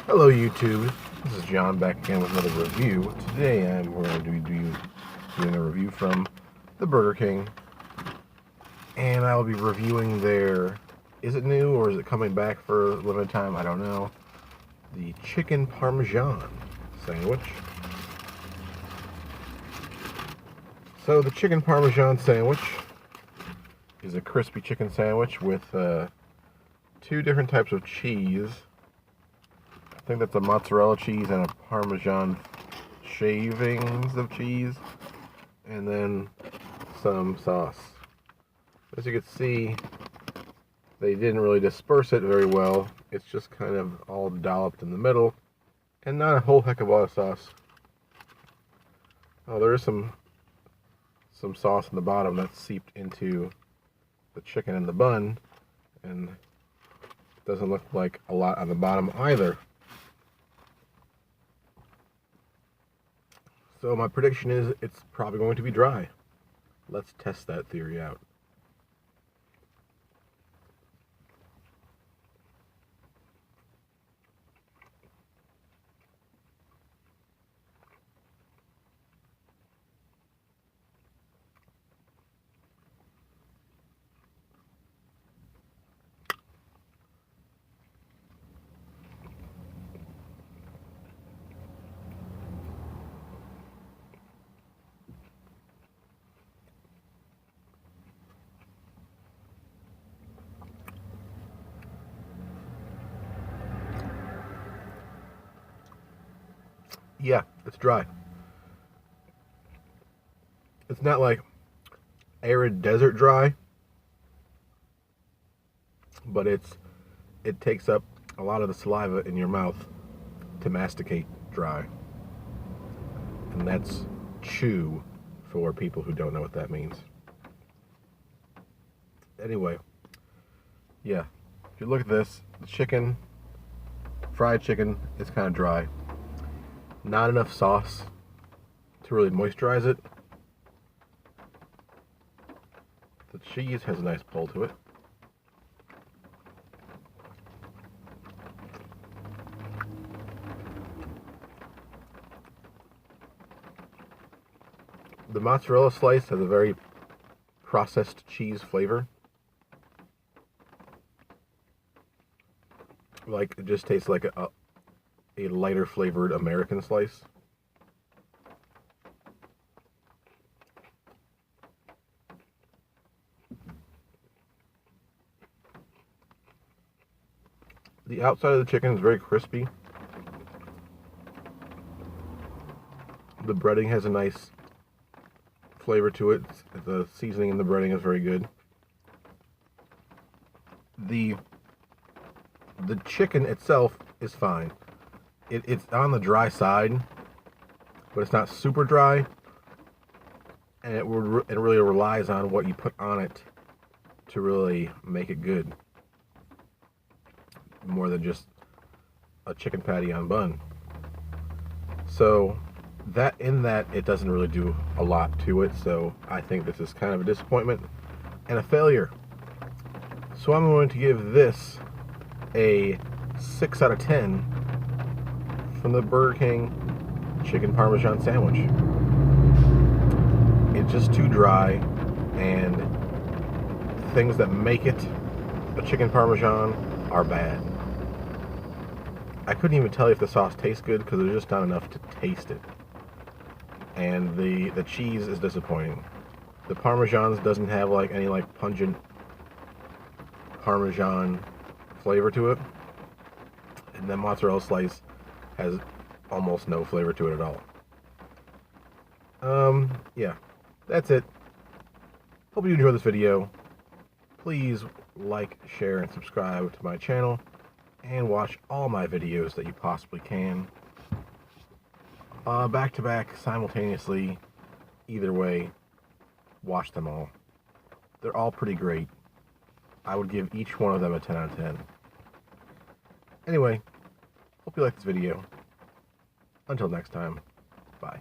Hello YouTube, this is John back again with another review. Today I'm going to be doing a review from the Burger King, and I'll be reviewing their, is it new or is it coming back for a limited time? I don't know. The Chicken Parmesan sandwich. So the Chicken Parmesan sandwich is a crispy chicken sandwich with two different types of cheese. I think that's a mozzarella cheese and a Parmesan shavings of cheese, and then some sauce. As you can see, they didn't really disperse it very well. It's just kind of all dolloped in the middle, and not a whole heck of a lot of sauce. Oh, there is some sauce in the bottom that's seeped into the chicken and the bun, and doesn't look like a lot on the bottom either. So my prediction is it's probably going to be dry. Let's test that theory out. Yeah, it's dry. It's not like arid desert dry, but it takes up a lot of the saliva in your mouth to masticate dry. And that's chew for people who don't know what that means. Anyway, yeah, if you look at this, the chicken, fried chicken, is kind of dry. Not enough sauce to really moisturize it. The cheese has a nice pull to it. The mozzarella slice has a very processed cheese flavor. Like, it just tastes like a lighter flavored American slice. The outside of the chicken is very crispy. The breading has a nice flavor to it. The seasoning in the breading is very good. The chicken itself is fine. It's on the dry side, but it's not super dry, and it really relies on what you put on it to really make it good, more than just a chicken patty on bun. So that it doesn't really do a lot to it, so I think this is kind of a disappointment and a failure. So I'm going to give this a 6 out of 10 from the Burger King Chicken Parmesan sandwich. It's just too dry, and things that make it a chicken Parmesan are bad. I couldn't even tell you if the sauce tastes good because there's just not enough to taste it. And the cheese is disappointing. The Parmesan doesn't have like any like pungent Parmesan flavor to it, and the mozzarella slice has almost no flavor to it at all. Yeah, that's it. Hope you enjoyed this video. Please like, share, and subscribe to my channel, and watch all my videos that you possibly can. Back to back, simultaneously, either way, watch them all. They're all pretty great. I would give each one of them a 10 out of 10. Anyway, hope you liked this video. Until next time, bye.